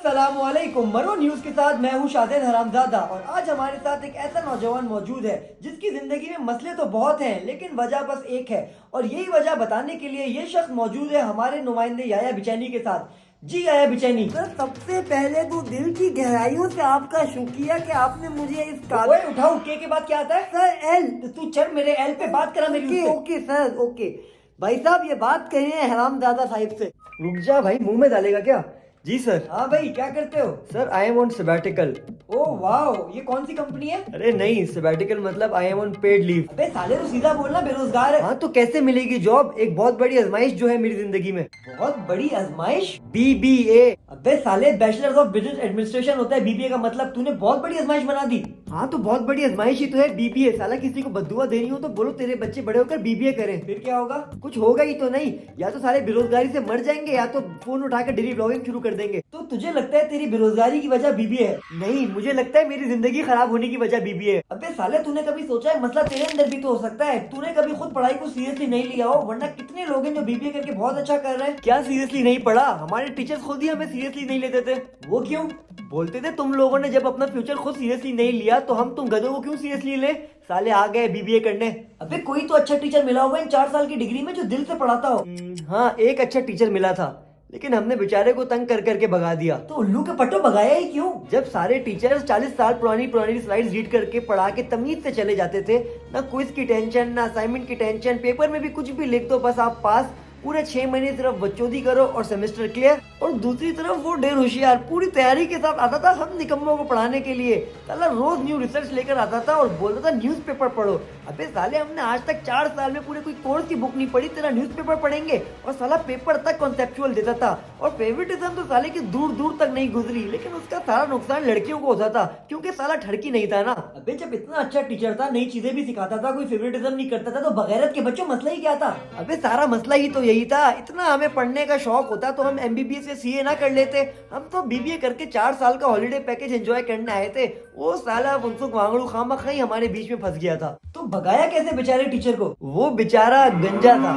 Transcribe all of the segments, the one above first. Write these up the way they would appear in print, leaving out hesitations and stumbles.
अस्सलामुअलैकुम। मरो न्यूज के साथ मैं हूँ शादिद हरामजादा और आज हमारे साथ एक ऐसा नौजवान मौजूद है जिसकी जिंदगी में मसले तो बहुत हैं लेकिन वजह बस एक है और यही वजह बताने के लिए ये शख्स मौजूद है हमारे नुमाइंदे याया बिचैनी के साथ। जी याया बिचैनी सर, सबसे पहले तो दिल की गहराइयों से आपका शुक्रिया कि आपने मुझे इस ओए उठाओ के बाद क्या आता है? सर एल तो तू चल मेरे एल पे बात करा मेरी ओके उससे। Okay sir okay. भाई साहब ये बात कही है हरामजादा साहिब से। रुक जा भाई, मुंह में डालेगा क्या? जी सर। हाँ भाई, क्या करते हो? Sir I am on sabbatical. Oh wow, ये कौन सी कंपनी है? अरे नहीं, सबैटिकल मतलब I am on paid leave. अबे साले तो सीधा बोलना, बेरोजगार है। हाँ तो कैसे मिलेगी जॉब? एक बहुत बड़ी आजमाइश जो है मेरी जिंदगी में। बहुत बड़ी आजमाइश? BBA। अबे साले बैचलर्स ऑफ बिजनेस एडमिनिस्ट्रेशन होता है बीबीए का मतलब। तूने बहुत बड़ी आजमाइश बना दी। हाँ तो बहुत बड़ी आजमाइश ही तो है BBA। साला किसी को बद्दुआ देनी हो तो बोलो तेरे बच्चे बड़े होकर BBA करें। फिर क्या होगा? कुछ होगा ही तो नहीं, या तो सारे बेरोजगारी से मर जाएंगे या तो फोन उठाकर डेली ब्लॉगिंग शुरू कर देंगे। तो तुझे लगता है तेरी बेरोजगारी की वजह बीबीए है? नहीं, मुझे लगता है मेरी जिंदगी खराब होने की वजह BBA है। अबे साले, तूने कभी सोचा है मसला तेरे अंदर भी तो हो सकता है? तूने कभी खुद पढ़ाई को सीरियसली नहीं लिया हो, वरना कितने लोग हैं जो बीबीए करके बहुत अच्छा कर रहे हैं। क्या सीरियसली नहीं पढ़ा? हमारे टीचर्स खुद ही हमें सीरियसली नहीं लेते थे। वो क्यों? बोलते थे तुम लोगों ने जब अपना फ्यूचर खुद सीरियसली नहीं लिया तो हम तुम गधों को क्यों सीरियसली ले। साले आ गए BBA करने। अबे कोई तो अच्छा टीचर मिला होगा इन 4 साल की डिग्री में जो दिल से पढ़ाता हो। हाँ, एक अच्छा टीचर मिला था लेकिन हमने बेचारे को तंग कर करके भगा दिया। तो उल्लू के पट्टो भगाया ही क्यों? जब सारे टीचर्स 40 साल पुरानी स्लाइड्स रीड करके पढ़ा के तमीज से चले जाते थे, ना क्विज की टेंशन, ना असाइनमेंट की टेंशन, पेपर में भी कुछ भी लिख दो बस आप पास। पूरे 6 महीने सिर्फ बच्चोदी करो और सेमेस्टर क्लियर। और दूसरी तरफ वो ढेर होशियार पूरी तैयारी के साथ आता था हम निकम्मों को पढ़ाने के लिए। साला रोज न्यू रिसर्च लेकर आता था और बोलता था न्यूज़पेपर पढ़ो। अबे साले, हमने आज तक 4 साल में पूरे कोई कोर्स की बुक नहीं पढ़ी, तेरा न्यूज़पेपर पढ़ेंगे? और साला पेपर तक कॉन्सेप्चुअल देता था और फेवरेटिज्म तो साले की दूर दूर तक नहीं गुजरी, लेकिन उसका सारा नुकसान लड़कियों को होता था क्योंकि साला ठड़की नहीं था ना। अबे जब इतना अच्छा टीचर था, नई चीजें भी सिखाता था, कोई फेवरेटिज्म नहीं करता था, तो बगैरत के बच्चों मसला ही क्या था? अबे सारा मसला ही तो यही था। इतना हमें पढ़ने का शौक होता तो हम MBBS या CA ना कर लेते। हम तो BBA करके 4 साल का हॉलिडे पैकेज एंजॉय करने आए थे। वो साला फुनसुक वांगड़ू खामखा ही हमारे बीच में फंस गया था। तो भगाया कैसे बेचारे टीचर को? वो बेचारा गंजा था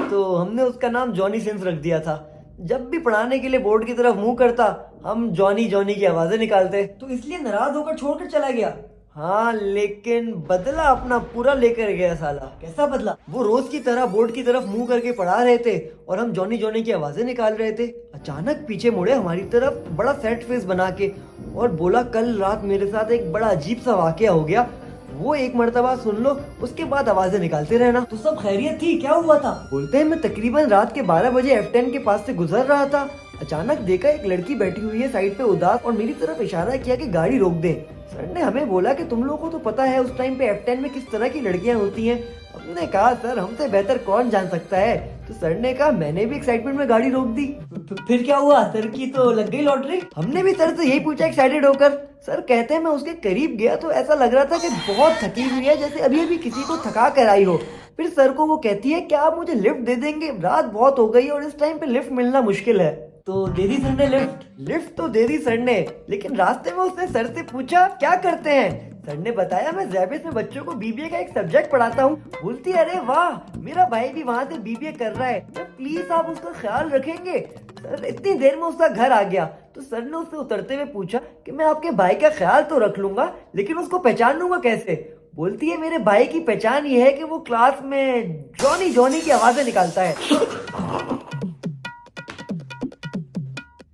तो हमने उसका नाम जॉनी सिंस रख दिया था। जब भी पढ़ाने के लिए बोर्ड की तरफ मुंह करता हम जॉनी जॉनी की आवाजें निकालते। तो इसलिए नाराज होकर छोड़कर चला गया? हाँ, लेकिन बदला अपना पूरा लेकर गया साला। कैसा बदला? वो रोज की तरह बोर्ड की तरफ मुंह करके पढ़ा रहे थे और हम जॉनी जॉनी की आवाजें निकाल रहे थे। अचानक पीछे मुड़े हमारी तरफ बड़ा सेट फेस बना के और बोला, कल रात मेरे साथ एक बड़ा अजीब सा वाकया हो गया, वो एक मर्तबा सुन लो, उसके बाद आवाजें निकालते रहना। तो सब खैरियत थी? क्या हुआ था? बोलते हैं मैं तकरीबन रात के 12 बजे F10 के पास से गुजर रहा था। अचानक देखा एक लड़की बैठी हुई है साइड पे उदास और मेरी तरफ इशारा किया कि गाड़ी रोक दे। सर ने हमें बोला कि तुम लोगों को तो पता है उस टाइम पे F10 में किस तरह की लड़कियां होती हैं। हमने कहा सर हमसे बेहतर कौन जान सकता है। तो सर ने कहा मैंने भी एक्साइटमेंट में गाड़ी रोक दी। फिर क्या हुआ? सर की तो लग गई लॉटरी। हमने भी सर से यही पूछा एक्साइटेड होकर। सर कहते हैं मैं उसके करीब गया तो ऐसा लग रहा था कि बहुत थकी हुई है, जैसे अभी अभी किसी को थका कर आई हो। फिर सर को वो कहती है क्या आप मुझे लिफ्ट दे देंगे? रात बहुत हो गई और इस टाइम पे लिफ्ट मिलना मुश्किल है। तो दे दी सर ने लिफ्ट? लिफ्ट तो दे दी सर ने, लेकिन रास्ते में उसने सर से पूछा क्या करते हैं? सर ने बताया मैं जैबिस में बच्चों को BBA का एक सब्जेक्ट पढ़ाता हूँ। बोलती अरे वाह, मेरा भाई भी वहाँ से BBA कर रहा है, तो प्लीज आप उसका ख्याल रखेंगे। सर इतनी देर में उसका घर आ गया तो सर ने उससे उतरते हुए पूछा कि मैं आपके भाई का ख्याल तो रख लूंगा लेकिन उसको पहचान लूंगा कैसे? बोलती है मेरे भाई की पहचान ये है कि वो क्लास में जॉनी जॉनी की आवाजें निकालता है।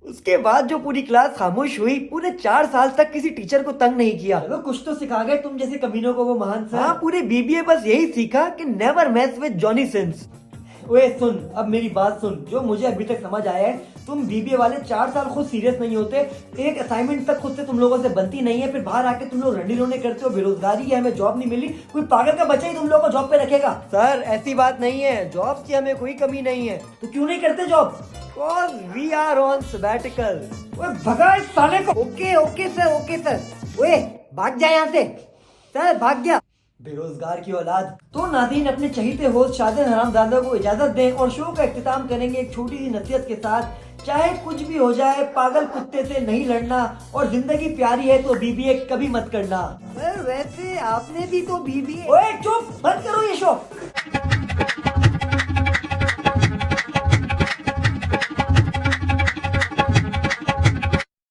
उसके बाद जो पूरी क्लास खामोश हुई, पूरे 4 साल तक किसी टीचर को तंग नहीं किया। चलो कुछ तो सिखा गए तुम जैसे कमीनों को वो महान सर। हाँ, पूरे BBA बस यही सीखा कि never mess with Johnny Sins. ओए सुन, अब मेरी बात सुन। जो मुझे अभी तक समझ आया है, तुम BBA वाले 4 साल खुद सीरियस नहीं होते, एक असाइनमेंट तक खुद से तुम लोगों से बनती नहीं है, फिर बाहर आके तुम लोग रंडी रोने करते हो, बेरोजगारी है, हमें जॉब नहीं मिली, कोई पागल का बच्चा ही तुम लोगों को जॉब पे रखेगा? सर ऐसी बात नहीं है, जॉब की हमें कोई कमी नहीं है। तो क्यों नहीं करते job? Cause we are on sabbatical। ओए भगा इस साले को। Okay okay sir okay sir. ओए भाग जा यहाँ से। सर भाग गया। बेरोजगार की औलाद। तो नाज़रीन, अपने चहीते होस्ट शादिद हरामजादा को इजाजत दें और शो का इख्तिताम करेंगे एक छोटी सी नसीहत के साथ। चाहे कुछ भी हो जाए, पागल कुत्ते से नहीं लड़ना और जिंदगी प्यारी है तो BBA कभी मत करना। सर वैसे आपने भी तो BBA। ओए चुप, बंद करो ये शो।